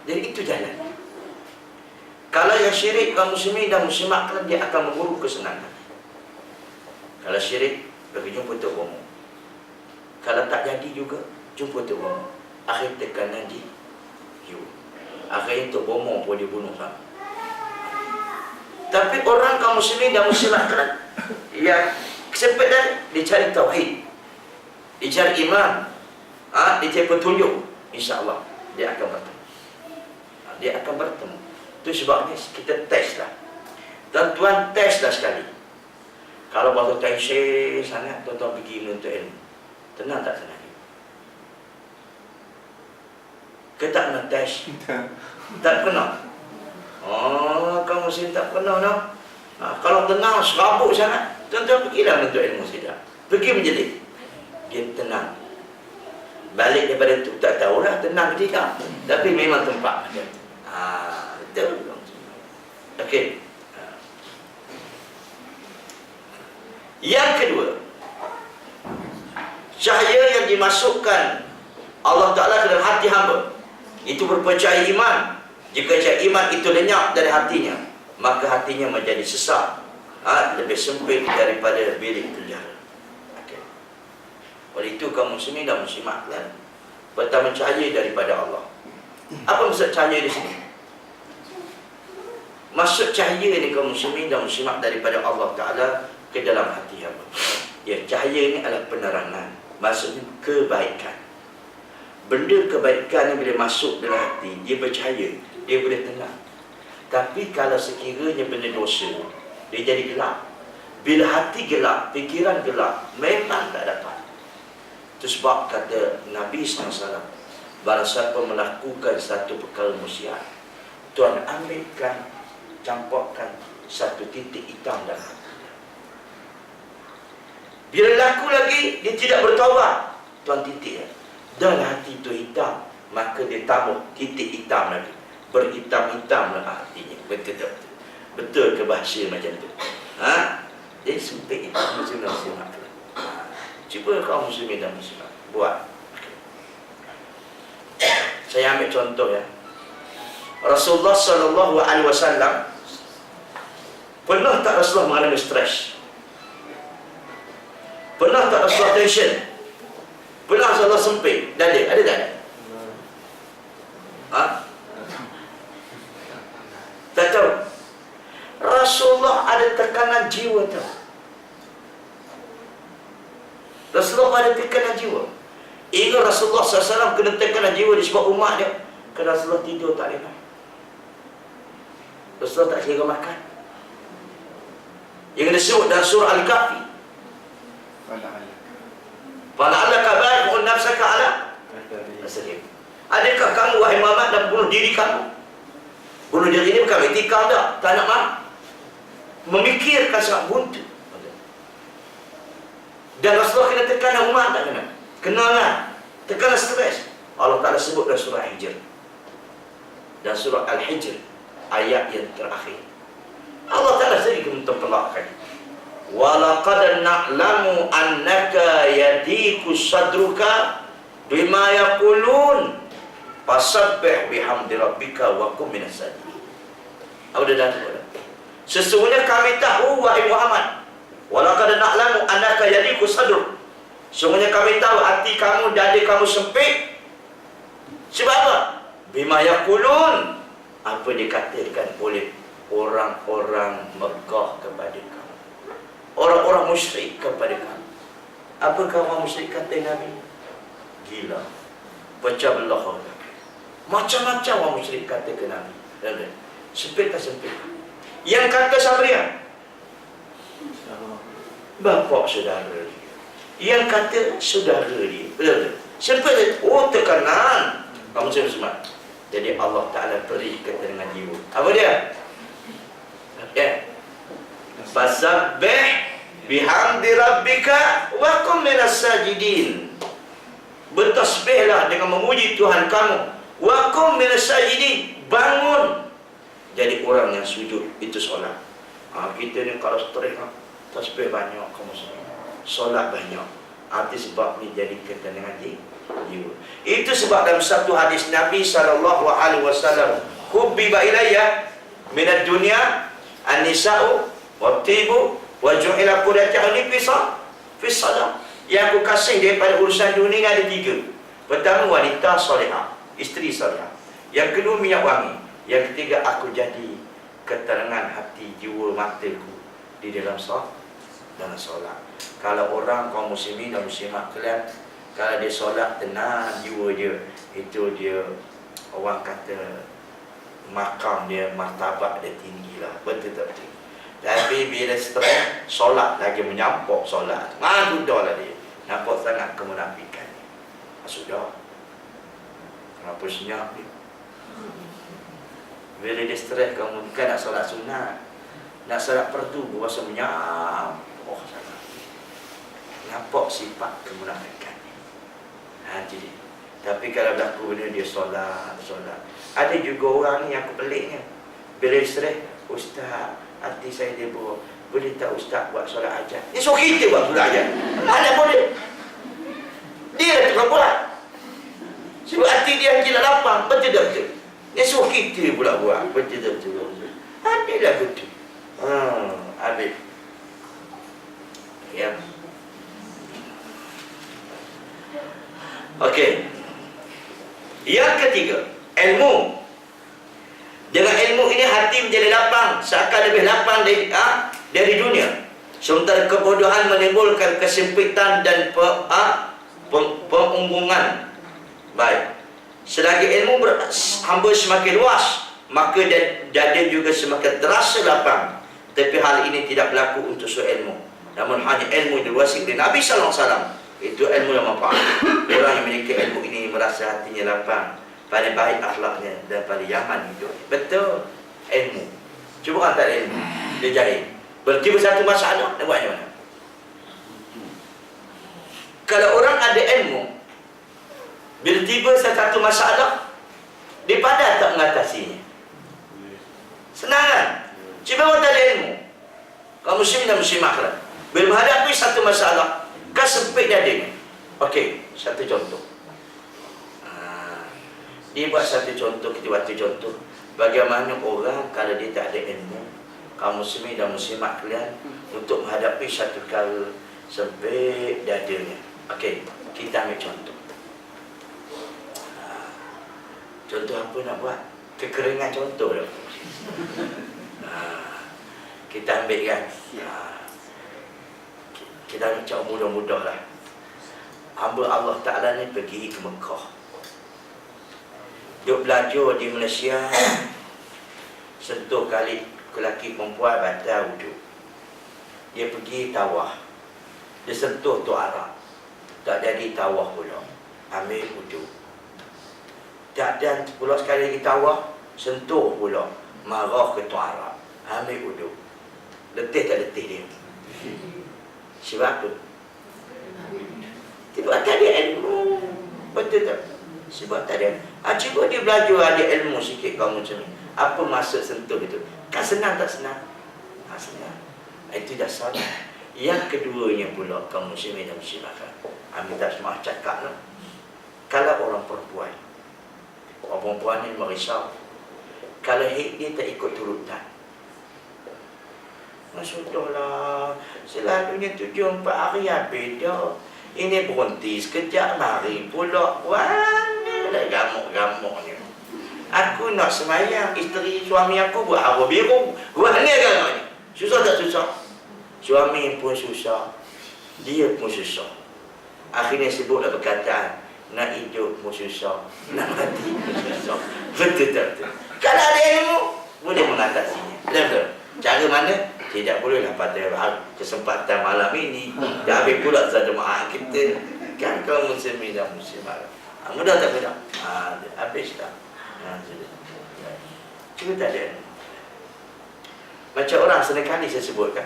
Jadi itu jalan. Kalau yang syirik, kaum muslimin dan muslimat, dia akan memburu kesenangan. Kalau syirik, bagi jumpa Tok Bomo. Kalau tak jadi juga, jumpa Tok Bomo. Akhir tekanan di you. Akhirnya Tok Bomo pun dibunuh sama. Tapi orang kaum muslimin dan muslimat yang kesempit dan dicari tauhid, dicari iman, dicari petunjuk, insya-Allah dia akan bertemu. Dia akan bertemu. Itu sebabnya kita testlah. Dan tuan testlah sekali. Kalau baru tension sangat, tuan-tuan pergi menuntut ilmu. Tenang tak tenang? Kita tak nak test. Tak pernah. Kamu mesti tak pernah kalau tenang, serabut sangat, tuan-tuan pergilah menuntut ilmu sedap. Pergi menjadi dia tenang. Balik daripada itu, tak tahulah tenang ke tidak. Tapi memang tempat macam tu. Betul. Okey. Yang kedua, cahaya yang dimasukkan Allah Ta'ala ke dalam hati hamba, itu berupa cahaya iman. Jika cahaya iman itu lenyap dari hatinya, maka hatinya menjadi sesak, lebih sempit daripada bilik penjara. Okay. Oleh itu kaum muslimin dan muslimat, pertama cahaya daripada Allah. Apa maksud cahaya di sini? Maksud cahaya ni kaum muslimin dan muslimat daripada Allah Ta'ala ke dalam hati hamba. Ya, cahaya ni adalah penerangan. Maksudnya kebaikan. Benda kebaikan ni bila masuk dalam hati, dia bercahaya, dia boleh tenang. Tapi kalau sekiranya benda dosa, dia jadi gelap. Bila hati gelap, fikiran gelap, memang tak dapat. Itu sebab kata Nabi SAW, barang siapa melakukan satu perkara maksiat, Tuhan ambilkan campurkan satu titik hitam dalam hati. Bila laku lagi, dia tidak bertaubat, tuan titik dan hati itu hitam, maka dia tambah titik hitam lagi, berhitam-hitam lah hatinya. Betul ke bahasa macam tu? Jadi sempit itu muslim-muslim. Cuba kaum muslimin dan muslimat buat. Saya ambil contoh ya. Rasulullah sallallahu alaihi wasallam pernah tak Rasulullah mengalami stres? Pernah tak Rasulullah tension? Pernah Rasulullah sempit? Ada tak? Tak tahu. Rasulullah ada tekanan jiwa tau. Rasulullah ada tekanan jiwa. Ingat Rasulullah SAW kena tekanan jiwa disebab umat dia. Kerana Rasulullah tidur tak lena. Rasulullah tak kira makan. Yang disebut dalam surah Al-Kahfi. Fala'allaka bari'un nafsaka ala asrihim. Adakah kamu wahai Muhammad nak bunuh diri kamu? Bunuh diri ini bukan etika tak. Tak nak memikirkan sangat buntu. Dan Rasulullah kena tekanan umat tak kena? Kenalan, tekanan stres. Allah Ta'ala sebut dalam surah Hijr. Dan surah Al-Hijr, ayat yang terakhir. Allah Ta'ala sendiri mentempelakkan. Walaqad na'lamu annaka yadiku sadruka bima yaqulun fasabbih bihamdi rabbika wa kum minas sajidin. Apa dia dah? Sesungguhnya kami tahu wahai Muhammad, walaqad na'lamu annaka yadiku sadruk. Sesungguhnya kami tahu hati kamu, dada kamu sempit. Sebab apa? Bima yaqulun, apa dikatakan oleh orang-orang Mekah kepada kamu, orang-orang musyrik kepada kamu. Apakah orang musyrik kata Nabi? Gila, pecah belah. Macam-macam orang musyrik kata ke Nabi. Sempit tak sempit? Yang kata Sabriah, bapa saudara dia. Yang kata saudara dia. Betul-betul. Sempit. Oh, tekanan. Kamu semua. Jadi Allah Ta'ala beri ketenangan jiwa. Apa dia? Fasabbih bihamdi rabbika wa kum minas sajidin. Bertasbihlah dengan memuji Tuhan kamu. Wa kum minas sajidin. Bangun jadi orang yang sujud. Itu solat. Kita ni kalau stres, tasbih banyak kamu semua, solat banyak. Arti sebab ni jadi ketenangan jiwa. Itu sebab dalam satu hadis Nabi SAW, hubbiba ilayya minad dunya an-nisa'u wat-tibu wa ju'ila qurratu 'aini fi salat. Yang aku kasih daripada urusan dunia ada tiga. Pertama, wanita solehah, isteri solehah. Yang kedua, minyak wangi. Yang ketiga, aku jadi keterangan hati jiwa mataku di dalam solat. Kalau orang kaum muslimin dan muslimat kalian, kalau dia solat tenang jiwa dia, itu dia, orang kata makam dia, martabat dia tinggi lah. Betul-betul. Tapi bila stres, solat lagi menyampuk solat. Sudah lah dia. Nampak sangat kemunafikan. Sudah. Kenapa senyap dia? Bila dia stres, kamu bukan nak solat sunat, nak solat fardu, berasa menyampuk sangat. Nampak sifat kemunafikan. Jadi, tapi kalau berlaku benda dia solat. Ada juga orang ni yang peliknya, bila stres, ustaz, hati saya dia boleh tak ustaz buat solat hajat? Dia suruh kita buat solat hajat. Mana boleh? Dia tukang buat. Sebab hati dia hanya lapang. Betul tak betul? Dia suruh kita pula buat. Betul tak betul? Adalah betul. Habis. Ya. Okey. Yang ketiga, ilmu. Dengan ilmu ini hati menjadi lapang, seakan lebih lapang dari dunia. Sementara kebodohan menimbulkan kesempitan dan pengumbungan. Baik. Selagi ilmu hamba semakin luas, maka dada juga semakin terasa lapang. Tapi hal ini tidak berlaku untuk semua ilmu. Namun hanya ilmu yang diwariskan dari Nabi SAW. Itu ilmu yang manfaat. Orang yang memiliki ilmu ini merasa hatinya lapang, paling baik akhlaknya dan paling nyaman hidup. Betul. Ilmu. Cuba orang tak ada ilmu, dia jahil. Bertiba satu masalah, nak buat macam mana? Kalau orang ada ilmu, bila tiba satu masalah, dia pandai tak mengatasinya. Senang kan? Cuba orang tak ada ilmu, kaum muslim dan muslimah kan, bila menghadapi satu masalah, kan sempit dadanya. Okey, satu contoh. Dia buat satu contoh, kita buat satu contoh. Bagaimana orang kalau dia tak ada ilmu, kaum muslimin dan muslimat kalian, untuk menghadapi satu kali sempit dadanya. Okey, kita ambil contoh. Contoh apa nak buat? Kekeringan contoh dah. Kita ambil kan. Kita ambil cara mudah-mudah lah. Hamba Allah Ta'ala ni pergi ke Mekah. Duk belajar di Malaysia, sentuh kali lelaki perempuan batal wuduk. Dia pergi tawaf, dia sentuh tu Arab, tak jadi tawaf pula, ambil wuduk. Tak ada pula sekali lagi tawaf, sentuh pula, marah ke tu Arab, ambil wuduk. Letih tak letih dia? Sebab apa? Tiba tak ada ilmu. Betul tak? Sebab tak ada. Cuba dia belajar ada ilmu sikit kaum muslimin. Apa maksud sentuh itu? Kan senang tak senang? Senang. Itu dasar. Yang keduanya pula kaum muslimin dan muslimat. Amin tak semua cakap lah. Kalau orang perempuan ni merisau, kalau haid dia tak ikut turutan, sudahlah, selalunya 7-4 hari beda. Ini berhenti sekejap, mari pula. Mana dah gamuk-gamuk ni. Aku nak semayang, isteri suami aku buat air biru. Buat ni agaknya. Susah tak susah? Suami pun susah, dia pun susah. Akhirnya sebutlah perkataan, nak hidup pun susah, nak mati pun susah. Betul tak betul? Kalau ada ilmu, boleh mengatasinya. Betul? Cara mana? Tidak bolehlah pada kesempatan malam ini dah habis pula jemaah kita kan, kaum muslimin dan muslimat. Mudah tak mudah? Habis dah. Cuma tak ada. Macam orang senekali saya sebutkan,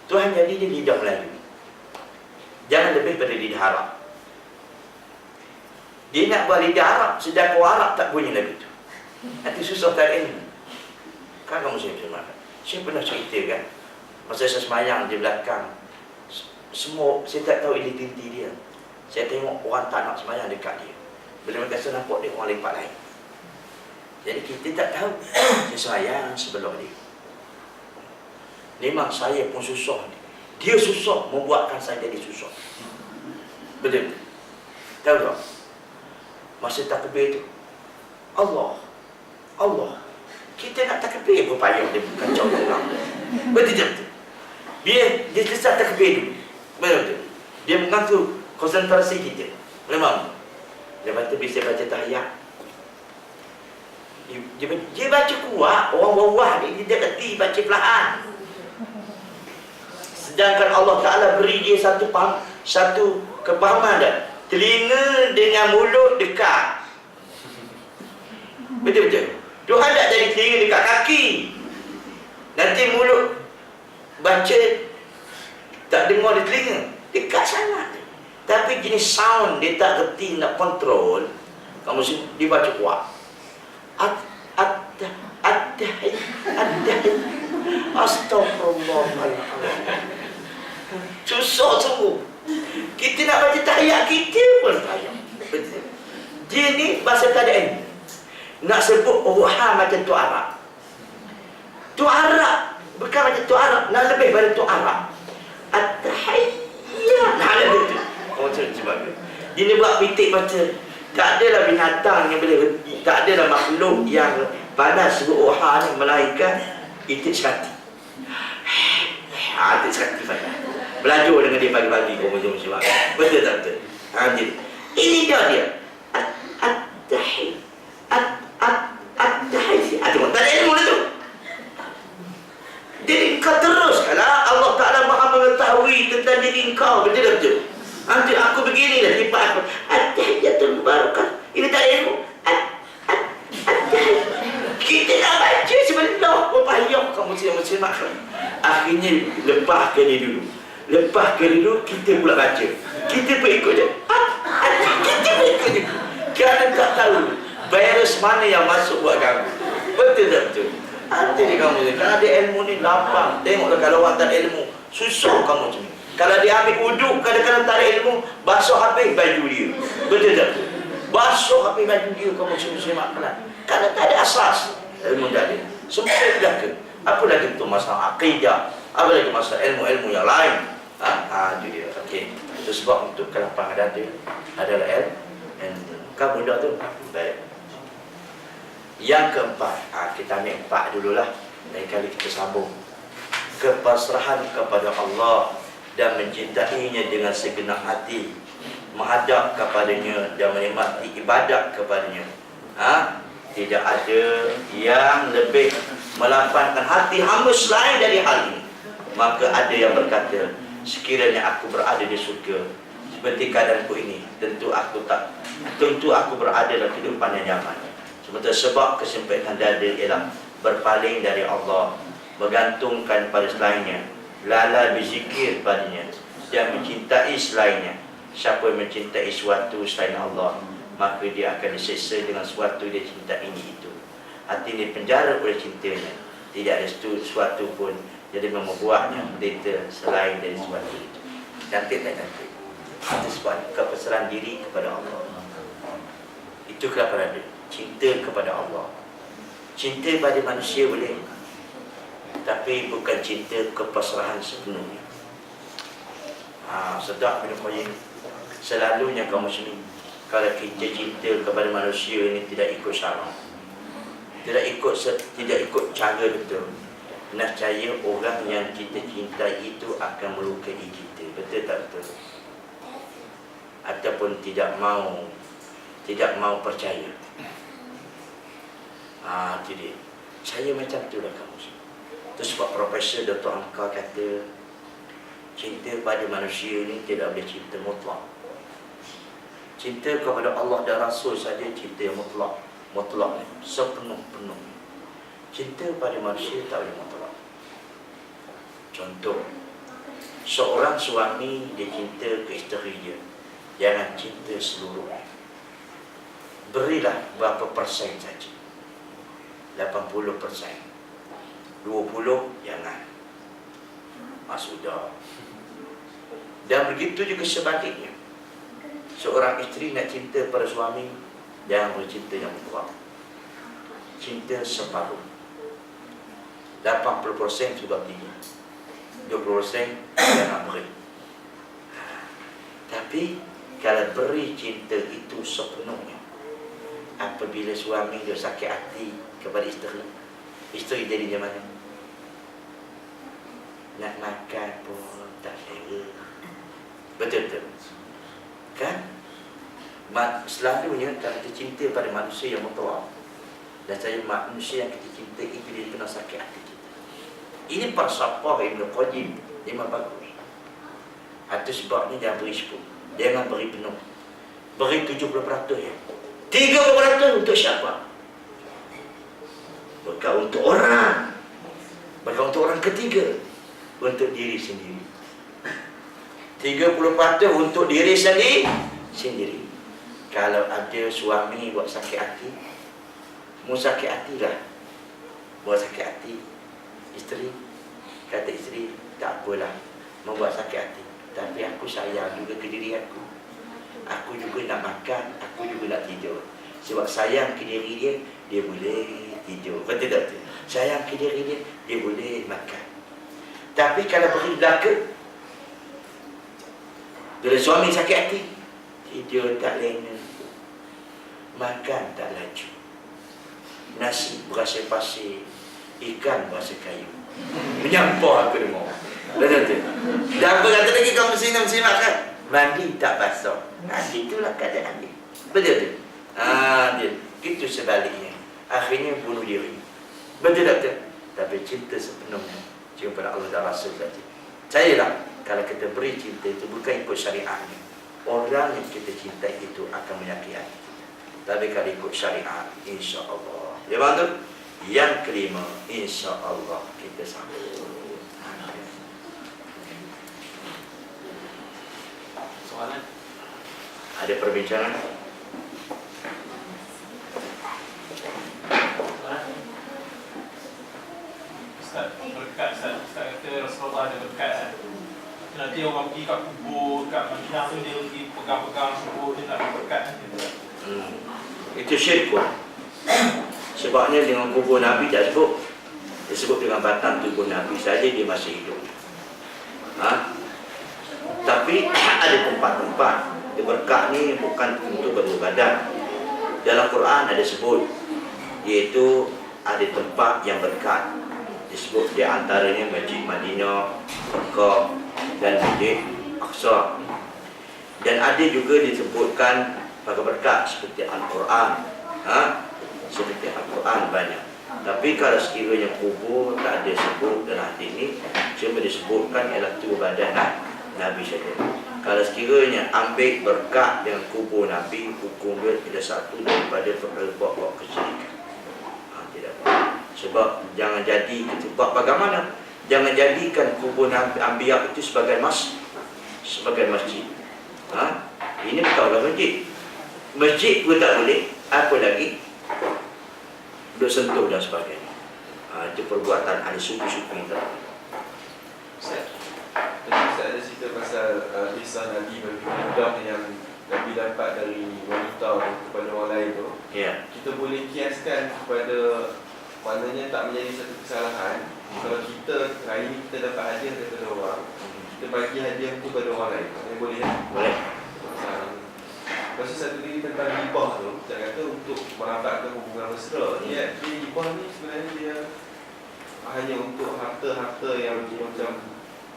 Tuhan jadi dia lidah Melayu, jangan lebih pada lidah Arab. Dia nak buat lidah Arab, sedangkan Arab tak bunyi lagu tu. Nanti susah tak ada ilmu. Kan kaum muslimin dan muslimat, saya pernah cerita kan, masa saya semayang di belakang, semua, saya tak tahu identiti dia. Saya tengok orang tak nak semayang dekat dia. Bila mereka nampak dia, orang lepak lain. Jadi kita tak tahu. Saya semayang sebelah dia. Memang saya pun susah. Dia susah membuatkan saya jadi susah. Betul? Tahu tak? Masa takbir tu, Allah, kita nak takbir pun payah dia kacau orang. Betul tak? Dia selesai takbir dulu. Betul. Dia mengganggu konsentrasi kita. Memang. Lepas tu bisa baca tahiyat. Dia baca kuat. Orang bawah ni dia kerti baca perlahan. Sedangkan Allah Ta'ala beri dia satu kepahaman dah. Telinga dengan mulut dekat. Betul-betul. Tuhan tak jadi telinga dekat kaki. Nanti mulut baca tak dengar di telinga, dekat sangat. Tapi jenis sound dia tak reti nak kontrol. Kamu dia baca kuat. Astaghfirullahaladzim. Susah sungguh. Kita nak baca tahiyat kita pun payah. Dia ni bahasa tak ada ilmu. Nak sebut Ruha macam tu Arab. Tu Arab bukan macam tu Arab, nak lebih pada tu Arab. At-tahiyyat. Nah, lebih tu. Cuba. Dia buat pitik baca. Tak adalah binatang yang boleh, tak adalah makhluk yang panas Ruha ni melainkan itik syati. Itik syati pada. Belajar dengan dia pagi-pagi kau macam-macam. Betul tak betul? Ini dia. Tengok, tak ada ilmu tu. Diri kau terus. Kalau Allah Ta'ala maha mengetahui tentang diri kau, betul-betul. Nanti aku beginilah sifat aku. At-tahiyyatul barakah. Ini tak ada ilmu. At-tahiyyat. Kita nak baca sebelah. Oh payah kamu siapa muslimat akhlak. Akhirnya lepas ke dia dulu. Lepas ke dia dulu, kita pula baca. Kita pun ikut je. Kita pun ikut je. Kerana tak tahu virus mana yang masuk buat ganggu. Betul tak betul? Hati dia kamu ni. Kalau ada ilmu ni lapang. Tengoklah kalau orang tak ada ilmu, susah kamu macam ni. Kalau dia ambil uduk, kadang-kadang tak ada ilmu, basuh habis baju dia. Betul tak betul? Basuh habis baju dia kamu muslimat akhlak. Kerana tak ada asas ilmu tak ada. Semua dah ke. Apa lagi tu masalah akidah, apa lagi masalah ilmu-ilmu yang lain. Itu dia. Okey. Itu sebab untuk kelapangan dada adalah ilmu. Kamu dah tu. Baik. Yang keempat, kita ambil 4 dululah. Lain kali kita sambung. Kepasrahan kepada Allah dan mencintainya dengan segenap hati, menghadap kepadanya dan menikmati ibadat kepadanya. Tidak ada yang lebih melapangkan hati hamba selain dari hal ini. Maka ada yang berkata, sekiranya aku berada di surga seperti keadaanku ini, tentu aku berada dalam kehidupan yang nyaman. Sementara sebab kesempitan dada ialah berpaling dari Allah, bergantungkan pada selainnya, lalai berzikir padanya dan mencintai selainnya. Siapa yang mencintai sesuatu selain Allah, maka dia akan disiksa dengan sesuatu dia cintai itu. Hati ini penjara oleh cintanya. Tidak ada sesuatu pun jadi membuatnya menderita selain dari sesuatu itu. Cantik tak cantik? Itu sebab kepesaran diri kepada Allah. Itu kelaparan dia. Cinta kepada Allah. Cinta pada manusia boleh, tapi bukan cinta kepasrahan sepenuhnya. Sedap Ibn Qayyim. Selalunya kaum muslimin, kalau kita cinta kepada manusia ini tidak ikut syarak, tidak ikut cara betul, nescaya orang yang kita cintai itu akan melukai kita. Betul tak betul? Ataupun tidak mau percaya. Jadi saya macam tu lah kamu. Itu sebab Profesor Dr. Hamka kata, cinta pada manusia ini tidak boleh cinta mutlak. Cinta kepada Allah dan Rasul saja cinta yang mutlak. Mutlak, sepenuh-penuh. Cinta pada manusia tak boleh mutlak. Contoh, seorang suami dia cinta ke isteri dia, jangan cinta seluruhnya. Berilah berapa persen saja. 80%, 20% jangan. Sudah. Dan begitu juga sebaliknya. Seorang isteri nak cinta pada suami, jangan bercinta yang mutlak. Cinta separuh. 80% sudah tinggi, 20% jangan beri. Tapi kalau beri cinta itu sepenuhnya, apabila suami dia sakit hati kepada isteri jadinya mana? Nak makan pun tak selera. Betul-betul kan? Selalunya kalau kita cinta pada manusia yang mutlak, dan saya manusia yang kita cinta itu dia kena sakit hati kita. Ini falsafah Ibn Qayyim, memang bagus. Itu sebabnya jangan beri sepuluh, jangan beri penuh. Beri 70% ya. 30% untuk siapa? Bukan untuk orang, bukan untuk orang ketiga, untuk diri sendiri. 30% untuk diri sendiri. Kalau ada suami buat sakit hati, mau sakit hatilah, buat sakit hati isteri. Kata isteri, tak apalah membuat sakit hati, tapi aku sayang juga ke diri aku. Aku juga nak makan, aku juga nak tidur. Sebab sayang ke diri dia, dia boleh tidur. Betul tak? Sayang ke diri dia, dia boleh makan. Tapi kalau beri belaka, bila suami sakit hati, tidur tak lena, makan tak laju, nasi berasa pasir, ikan berasa kayu. Menyampah aku dengar. Betul tak? Dan apa kata lagi kaum muslim makan? Mandi tak basah. Itulah keadaan dia. Betul tak? Dia. Itu sebaliknya. Akhirnya bunuh diri. Betul tak? Tapi cinta sepenuhnya cuma pada Allah dan Rasul saja. Percayalah, kalau kita beri cinta itu bukan ikut syariatnya, orang yang kita cintai itu akan menyakiti hati kita. Tapi kalau ikut syariat, insya Allah. Ya bantu? Yang kelima, insya-Allah kita sambut. Soalan? Ada perbincangan? Ustaz, berkat Ustaz kata Rasulullah ada berkat. Nanti orang pergi kat kubur, kat Madinah tu dia pergi pegang-pegang kubur, dia nak berkat. Itu syirik pun. Sebabnya dengan kubur Nabi tak sebut. Dia sebut dengan batang tubuh Nabi saja dia masih hidup. Tapi ada tempat-tempat dia berkat ni bukan untuk beribadat. Dalam Quran ada sebut, iaitu ada tempat yang berkat. Disebut di antaranya Masjid Madinah, Mekah dan Masjid Aqsa. Dan ada juga disebutkan pada berkat seperti Al-Quran. Seperti Al-Quran banyak. Tapi kalau sekiranya kubur tak ada sebut dalam hadis ini, cuma disebutkan ialah tubuh badan Nabi saja. Kalau sekiranya ambil berkat dengan kubur Nabi, hukum dia tidak satu daripada buat kesyirikan. Tidak apa. Sebab jangan jadi sebab bagaimana? Jangan jadikan kubur Nabi Anbiya itu sebagai masjid. Ini bukan masjid. Masjid pun tak boleh. Apa lagi? Duk sentuh dan sebagainya. Itu perbuatan ahli suku-suku yang tak. Ustaz, tadi Ustaz ada cerita pasal kisah Nabi bagi budak yang Nabi dapat dari wanita kepada orang lain tu. Ya. Kita boleh kiaskan kepada, maknanya tak menjadi satu kesalahan. Kalau kita hari ini kita dapat hadiah daripada orang, kita bagi hadiah tu kepada orang lain, boleh tak? Boleh. Pasal satu lagi tentang hibah tu, saya kata untuk merapatkan hubungan mesra. Dia hibah ni sebenarnya dia hanya untuk harta-harta yang macam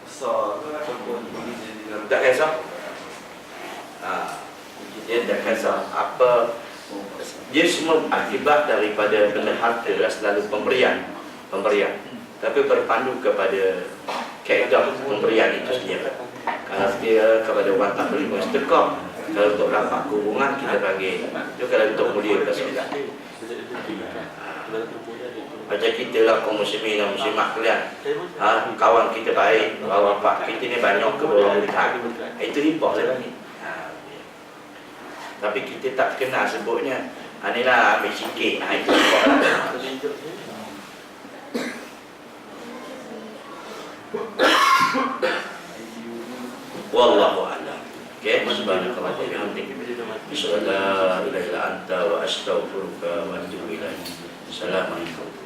besar ke ataupun boleh jadi dalam. Tak kisah. Dia tak kisah apa. Dia semua akibat daripada benda harta selalu pemberian. Tapi berpandu kepada kaedah pemberian itu sendiri. Kalau dia kepada orang tak boleh sedekah, kalau untuk dapat hubungan kita bagi. Itu kalau untuk mulia kesulitan. Macam kita lah kaum muslimin dan muslimat kalian. Kawan kita baik, bawa bapak kita ni banyak ke bawah melihat. Itu hibah lah ni. Tapi kita tak kenal sebutnya. Inilah ambil sikit. Itu hibah lah. Wallahu a'lam. Okay, subhanallahi wa bihamdihi. Asyhadu an la ilaha illa anta wa astaghfiruka wa atubu ilaik. Assalamualaikum.